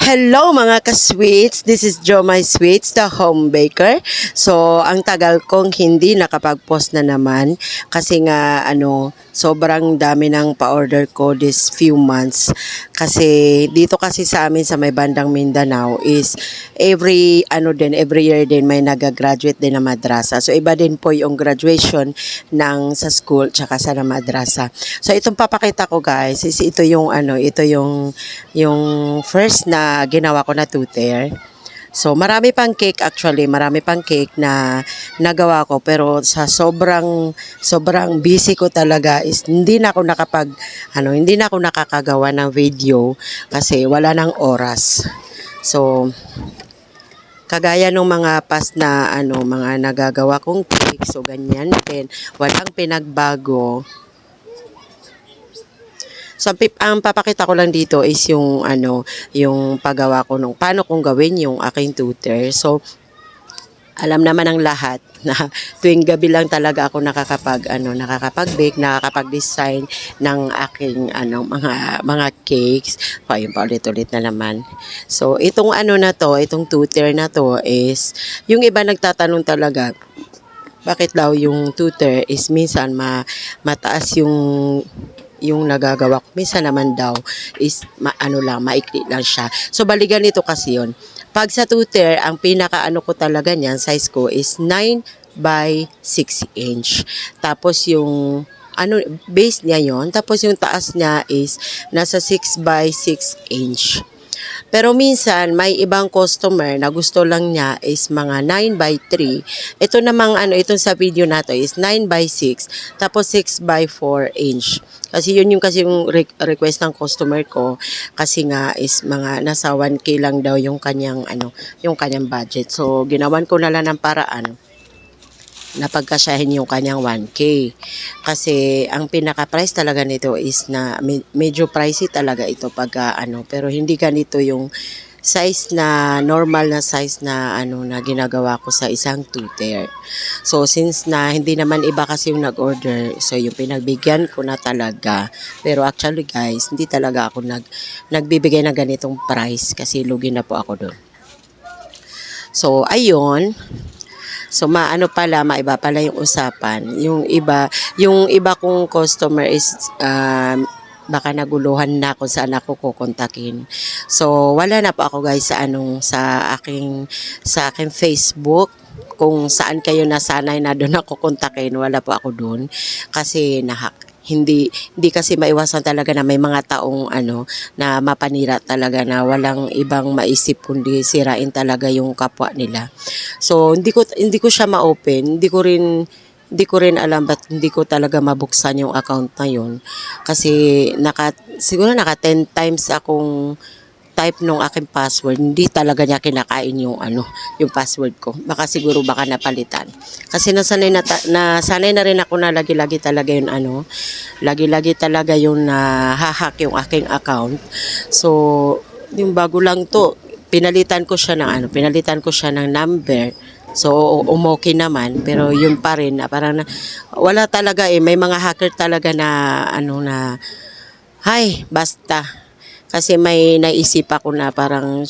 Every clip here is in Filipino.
Hello mga ka-sweets, this is Jo My Sweets, the home baker. So, ang tagal kong hindi nakapag-post na naman kasi nga sobrang dami ng pa-order ko this few months. Kasi dito kasi sa amin sa may bandang Mindanao is every year din may nagagraduate din na madrasa. So, iba din po yung graduation ng sa school tsaka sa na madrasa. So, itong papakita ko guys is ito yung yung first na ginawa ko na tutor. So, marami pang cake actually, marami pang cake na nagawa ko pero sa sobrang busy ko talaga is hindi na ako nakakagawa ng video kasi wala nang oras. So, kagaya ng mga past na mga nagagawa kong cake, so ganyan din, walang pinagbago. So, ang papakita ko lang dito is yung yung paggawa ko nung paano kong gawin yung aking tutor. So, alam naman ng lahat na tuwing gabi lang talaga ako nakakapag-bake, nakakapag-design ng aking mga cakes. Ayun pa ulit-ulit na naman. So, itong itong tutor na to is yung iba nagtatanong talaga bakit daw yung tutor is minsan mataas yung nagagawa ko. Minsan naman daw is maikli lang siya. So, balikan nito kasi yun. Pag sa tutor, ang ko talaga niyan, size ko is 9 by 6 inch. Tapos yung base niya yon. Tapos yung taas niya is nasa 6 by 6 inch. Pero minsan, may ibang customer na gusto lang niya is mga 9 by 3. Ito namang itong sa video na to is 9 by 6, tapos 6 by 4 inch. Kasi yun yung request ng customer ko kasi nga is mga nasa 1K lang daw yung kanyang budget. So, ginawan ko na lang ng paraan na pagkasyahin yung kanyang 1K. Kasi ang pinaka-price talaga nito is na medyo pricey talaga ito pagka pero hindi ganito yung size na normal na size na na ginagawa ko sa isang tutor. So since na hindi naman iba kasi yung nag-order, so yung pinagbigyan ko na talaga. Pero actually guys, hindi talaga ako nagbibigay ng ganitong price kasi lugi na po ako doon. So ayun. So maiba pala yung usapan. Yung iba kong customer is baka naguluhan na kung saan ako kukontakin. So wala na po ako guys sa aking Facebook. Kung saan kayo nasanay na doon ako kontakin, wala po ako doon kasi nahack. Hindi kasi maiwasan talaga na may mga taong na mapanira talaga na walang ibang maisip kundi sirain talaga yung kapwa nila. So hindi ko siya ma-open, hindi ko rin alam ba't hindi ko talaga mabuksan yung account na yun kasi siguro naka 10 times akong type nung aking password, hindi talaga niya kinakain yung password ko. Baka napalitan. Kasi nasanay na rin ako na lagi-lagi talaga yung lagi-lagi talaga yung hahack yung aking account. So, yung bago lang to, pinalitan ko siya ng number. So, umokay naman, pero yun pa rin, parang wala talaga may mga hacker talaga na basta. Kasi may naisip ako na parang,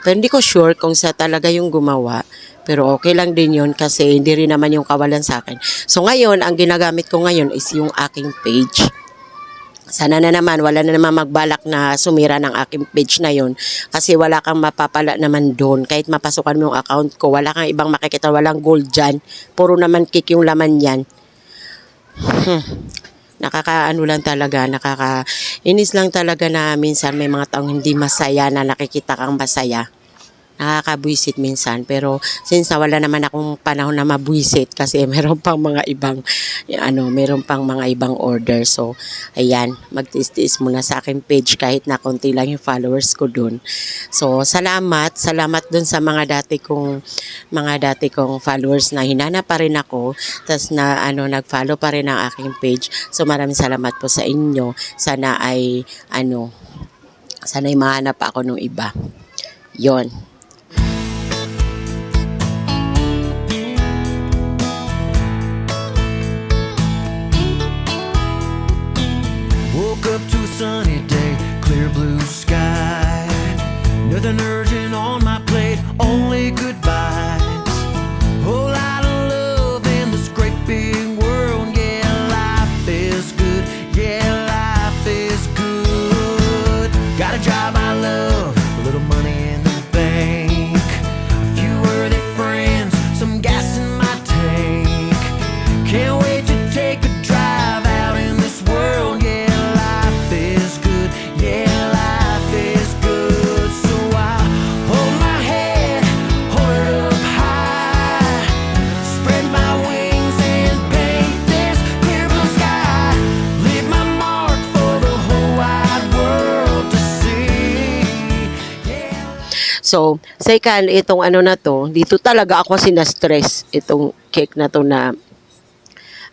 pero hindi ko sure kung sa talaga yung gumawa. Pero okay lang din yun kasi hindi rin naman yung kawalan sa akin. So ngayon, ang ginagamit ko ngayon is yung aking page. Sana na naman, wala na naman magbalak na sumira ng aking page na yun. Kasi wala kang mapapala naman doon. Kahit mapasukan mo yung account ko, wala kang ibang makikita, walang gold dyan. Puro naman kick yung laman yan. Lang talaga, nakakainis lang talaga na minsan may mga taong hindi masaya na nakikita kang masaya. Nakakabwisit minsan, pero since wala naman akong panahon na mabwisit kasi meron pang mga ibang order. So, ayan, magtiis-tiis muna sa aking page kahit na konti lang yung followers ko dun. So, salamat dun sa mga dati kong followers na hinanap pa rin ako, tas na nag-follow pa rin ang aking page. So, maraming salamat po sa inyo. Sana ay mahanap ako nung iba. Yon. Woke up to a sunny day, clear blue sky. So, second, itong ano na to, dito talaga ako sina-stress itong cake na to na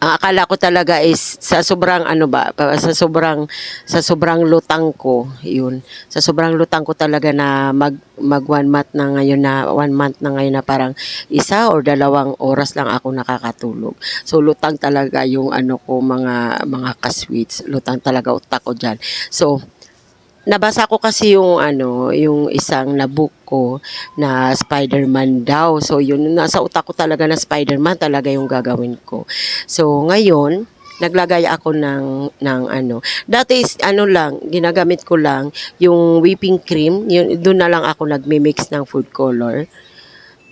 ang akala ko talaga is sa sobrang ano ba, sa sobrang lutang ko, yun. Sa sobrang lutang ko talaga na mag 1 month na ngayon na 1 month na ngayon na parang 1 or 2 oras lang ako nakakatulog. So lutang talaga yung ano ko mga ka-sweets, lutang talaga utak ko diyan. So nabasa ko kasi yung ano, yung isang nabook ko na Spider-Man daw. So yun, nasa utak ko talaga na Spider-Man talaga yung gagawin ko. So ngayon, naglagay ako ng ano. Dati is ano lang, ginagamit ko lang yung whipping cream. Yun, doon na lang ako nagmi-mix ng food color.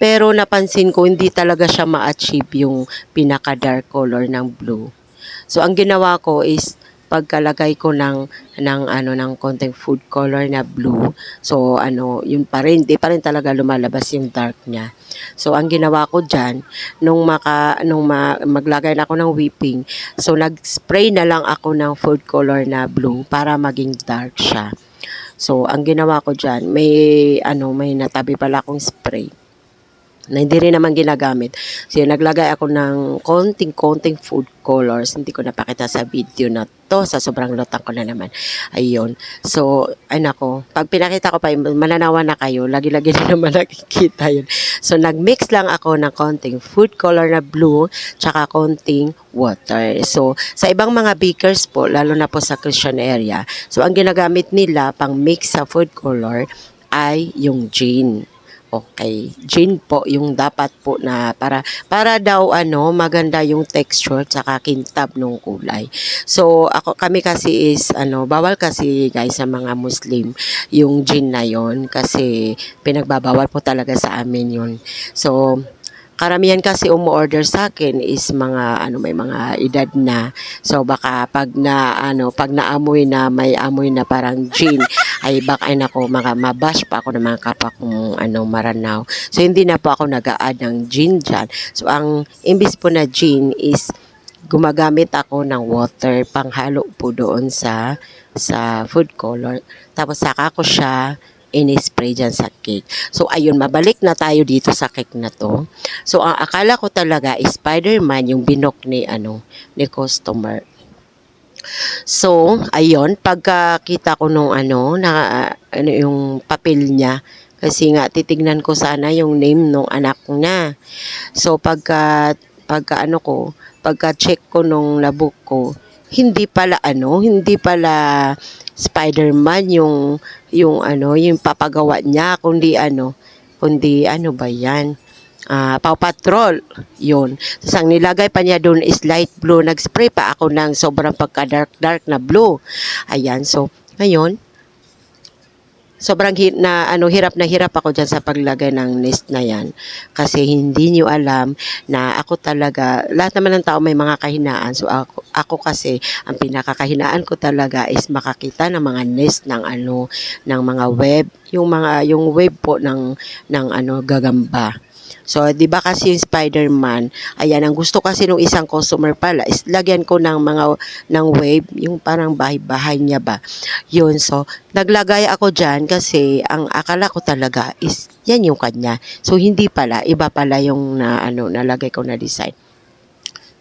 Pero napansin ko hindi talaga siya ma-achieve yung pinaka dark color ng blue. So ang ginawa ko is pagkalagay ko ng konting food color na blue. So ano, yun pa rin, di pa rin talaga lumalabas yung dark niya. So ang ginawa ko diyan maglagay na ako ng whipping. So nag-spray na lang ako ng food color na blue para maging dark siya. So ang ginawa ko diyan, may natabi pala akong spray na hindi rin naman ginagamit. So, naglagay ako ng konting food colors. Hindi ko napakita sa video na to. Sa sobrang lutang ko na naman. Ayun. So, ay nako. Pag pinakita ko pa, mananawa na kayo. Lagi-lagi na naman nakikita yun. So, nagmix lang ako ng konting food color na blue, tsaka konting water. So, sa ibang mga bakers po, lalo na po sa Christian area, so, ang ginagamit nila pang mix sa food color ay yung gin. Okay, gin po yung dapat po na para daw ano maganda yung texture saka kintab ng kulay. So kami kasi is ano bawal kasi guys sa mga Muslim yung gin na yon kasi pinagbabawal po talaga sa amin yun. So karamihan kasi umu-order sa akin is mga ano may mga edad na. So baka pag naamoy na may amoy na parang gin ay baka ay nako mabash pa ako ng mga kapwa kong maranaw. So hindi na po ako nag-a-add ng gin dyan. So ang imbis po na gin is gumagamit ako ng water panghalo po doon sa food color. Tapos saka ko siya in-spray dyan sa cake. So, ayun, mabalik na tayo dito sa cake na to. So, ang akala ko talaga is Spider-Man yung binok ni customer. So, ayun, pagkakita ko nung yung papel niya, kasi nga, titignan ko sana yung name nung anak niya. So, pagka-check ko nung nabuk ko, hindi pala Spider-Man yung papagawa niya kundi ano ba yan? Paw Patrol. Yun. Tapos ang nilagay pa niya doon is light blue. Nag-spray pa ako ng sobrang pagka-dark na blue. Ayan. So, ngayon, sobrang hirap na hirap ako dyan sa paglagay ng nest na yan. Kasi hindi nyo alam na ako talaga, lahat naman ng tao may mga kahinaan. So ako kasi, ang pinakakahinaan ko talaga is makakita ng mga nest ng mga web. Yung web po ng gagamba. So, di ba kasi yung Spider-Man, ayan, ang gusto kasi nung isang customer pala is lagyan ko ng wave, yung parang bahay-bahay niya ba. Yun, so, naglagay ako dyan kasi ang akala ko talaga is yan yung kanya. So, hindi pala, iba pala yung nalagay ko na design.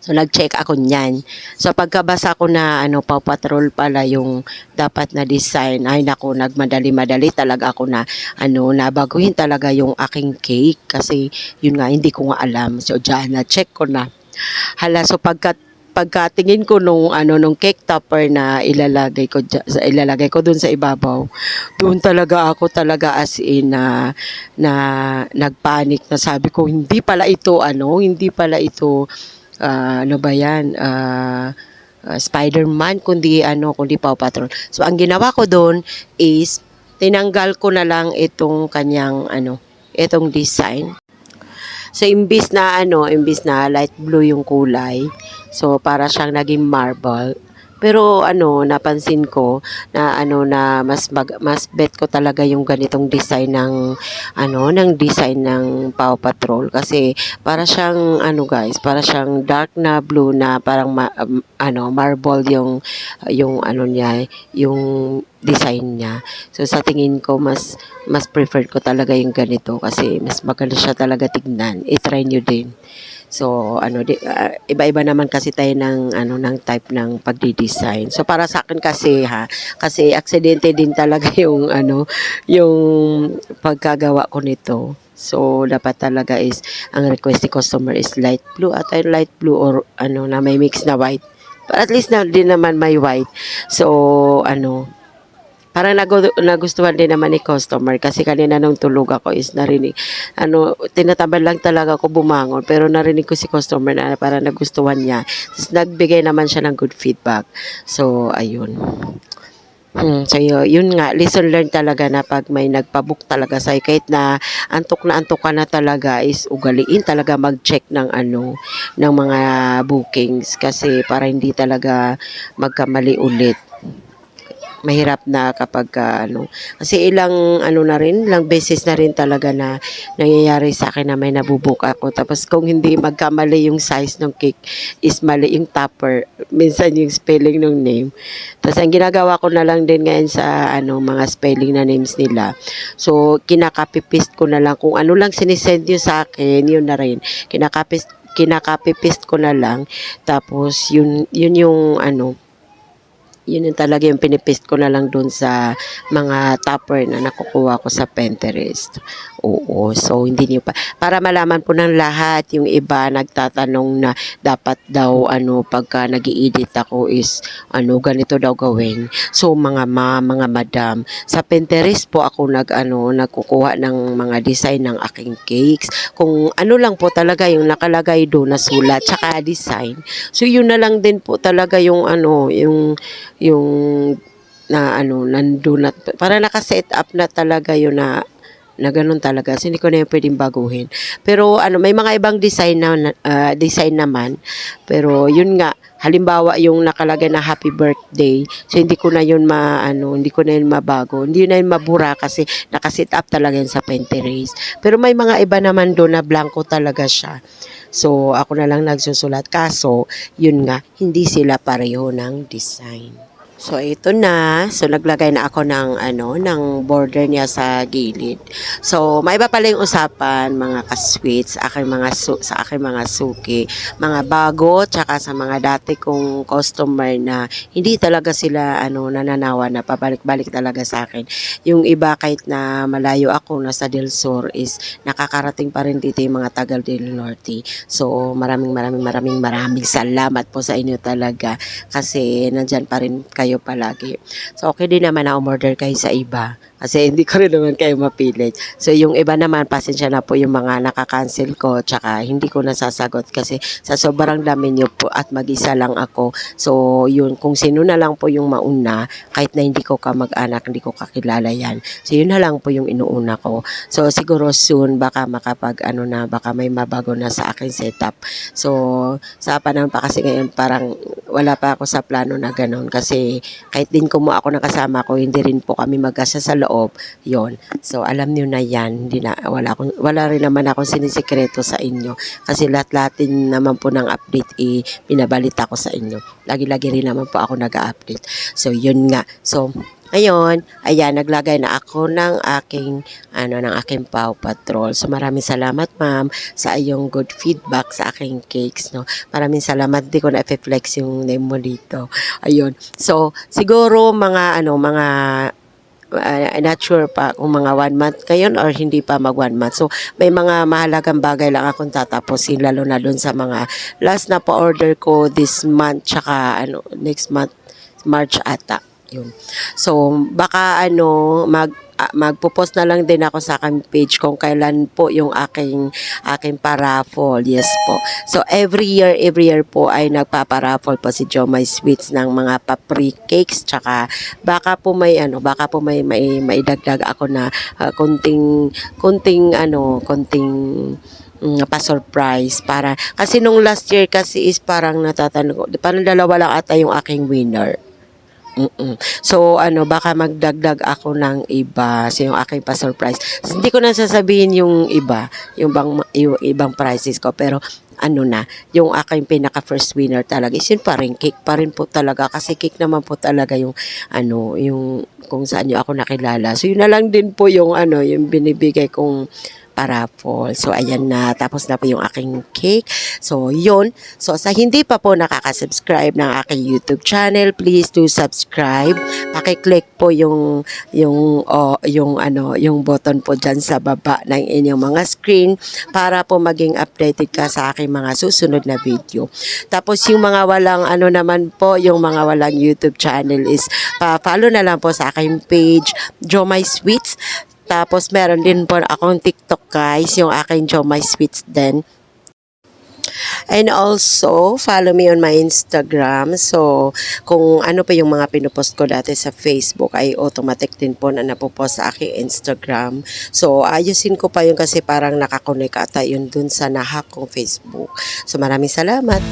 So, nag-check ako niyan. So, pagkabasa ko na Paw Patrol pala yung dapat na design, ay naku, nagmadali-madali talaga ako nabaguhin talaga yung aking cake. Kasi, yun nga, hindi ko nga alam. So, dyan, na-check ko na. Hala, so pagkatingin ko nung cake topper na ilalagay ko dun sa ibabaw, doon talaga ako as in na nagpanic na sabi ko hindi pala ito ano ba yan? Spider-Man kundi Paw Patrol. So ang ginawa ko doon is tinanggal ko na lang itong kanyang itong design. So imbis na light blue yung kulay, so para siyang naging marble. Pero ano, napansin ko na ano na mas bet ko talaga yung ganitong design ng design ng Paw Patrol kasi para siyang ano guys, para siyang dark na blue na parang marble yung ano niya, yung design niya. So sa tingin ko mas preferred ko talaga yung ganito kasi mas maganda siya talaga tignan. I-try nyo din. So, iba-iba naman kasi tayo ng type ng pagdi-design. So, para sa akin kasi kasi aksidente din talaga yung pagkagawa ko nito. So, dapat talaga is, ang request ni customer is light blue at ay light blue or na may mix na white. But at least na din naman may white. So, parang nagustuhan din naman ni customer kasi kanina nung tulog ako is narinig, tinatamad lang talaga ako bumangon pero narinig ko si customer na parang nagustuhan niya. Tapos nagbigay naman siya ng good feedback. So, ayun. So yun nga, lesson learned talaga na pag may nagpabook talaga sa'yo, kahit na antok ka na talaga is ugaliin talaga mag-check ng mga bookings kasi para hindi talaga magkamali ulit. Mahirap na kapag kasi ilang beses na rin talaga na nangyayari sa akin na may nabubook ako tapos kung hindi magkamali yung size ng cake is mali yung topper, minsan yung spelling ng name. Tapos ang ginagawa ko na lang din ngayon sa mga spelling na names nila, so kinaka-paste ko na lang kung ano lang sinisend nyo sa akin, yun na rin kinaka-paste ko na lang. Tapos yun yung yun yung talaga yung pinipist ko na lang dun sa mga topper na nakukuha ko sa Pinterest. Oo, so hindi niyo pa, para malaman po ng lahat, yung iba nagtatanong na dapat daw pagka nag-i-edit ako is ganito daw gawin. So mga mga madam, sa Pinterest po ako nagkukuha ng mga design ng aking cakes. Kung ano lang po talaga yung nakalagay doon na sulat tsaka design. So yun na lang din po talaga yung yung nandun na, para naka-set up na talaga yun na ganun talaga. So, hindi ko na yung pwedeng baguhin. Pero, may mga ibang design naman. Pero, yun nga, halimbawa, yung nakalagay na happy birthday. So, hindi ko na yun hindi ko na yun mabago. Hindi na yun mabura kasi naka-set up talaga yun sa Pinterest. Pero, may mga iba naman doon na blanco talaga siya. So, ako na lang nagsusulat. Kaso, yun nga, hindi sila pareho ng design. So, ito na. So, naglagay na ako ng border niya sa gilid. So, may iba pala yung usapan, mga ka-sweets, sa aking mga suki, mga bago, tsaka sa mga dati kong customer na hindi talaga sila, nananawa na pabalik-balik talaga sa akin. Yung iba, kahit na malayo ako, nasa Del Sur, is nakakarating pa rin dito yung mga tagal Del Norte. So, maraming salamat po sa inyo talaga kasi nandyan pa rin kayo palagi. So, okay din naman na umorder kayo sa iba. Kasi hindi ko rin naman kayo mapilit. So, yung iba naman, pasensya na po yung mga nakakancel ko. Tsaka, hindi ko nasasagot kasi sa sobrang dami nyo po at mag-isa lang ako. So, yun, kung sino na lang po yung mauna, kahit na hindi ko kamag-anak, hindi ko kakilala yan. So, yun na lang po yung inuuna ko. So, siguro soon, baka baka may mabago na sa aking setup. So, sa panahon pa kasi ngayon, parang wala pa ako sa plano na ganun. Kasi, kahit din kumuha ako ng kasama ko, hindi rin po kami mag-asa sa loob. Yon. So, alam niyo na yan. Wala rin naman akong sinisikreto sa inyo. Kasi lahat-lahat din naman po ng update, binabalita ko sa inyo. Lagi-lagi rin naman po ako nag-update. So, yun nga. So, ayun, ayan, naglagay na ako ng aking Paw Patrol. So, maraming salamat, ma'am, sa iyong good feedback sa aking cakes, no. Maraming salamat, di ko na i-flex yung name mo dito. Ayun. So, siguro not sure pa kung mga 1 month kayon or hindi pa mag 1 month. So, may mga mahalagang bagay lang akong tatapusin, lalo na dun sa mga last na pa-order ko this month, tsaka next month, March ata. Yun. So, baka magpo-post na lang din ako sa aking page kung kailan po yung aking paraffle. Yes po. So, every year po ay nagpaparaffle po si Jomai Sweets ng mga papri cakes, tsaka baka po may maidagdag ako na konting pa-surprise para kasi nung last year kasi is parang natatanong ko, parang dalawa lang ata yung aking winner. So ano baka magdagdag ako ng iba so yung aking pa-surprise. Hindi ko na sasabihin yung iba, yung ibang prizes ko pero ano na, yung aking pinaka first winner talaga is yun pa rin, cake pa rin po talaga kasi cake naman po talaga yung ano, yung kung saan yung ako nakilala. So yun na lang din po yung ano, yung binibigay kong paraffle. So, ayan na. Tapos na po yung aking cake. So, yun. So, sa hindi pa po nakaka-subscribe ng aking YouTube channel, please do subscribe. Paki-click po yung button po dyan sa baba ng inyong mga screen para po maging updated ka sa aking mga susunod na video. Tapos, yung mga walang naman po, yung mga walang YouTube channel is pa-follow na lang po sa aking page, Jo My Sweets. Tapos, meron din po akong TikTok guys, yung aking Jo My Sweets din. And also, follow me on my Instagram. So, kung ano pa yung mga pinupost ko dati sa Facebook, ay automatic din po na napopost sa aking Instagram. So, ayusin ko pa yun kasi parang nakakonect ata yun dun sa nahack kong Facebook. So, maraming salamat.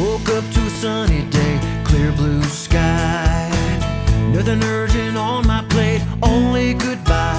Woke up to a sunny day, clear blue sky. Nothing urgent on my plate, only goodbye.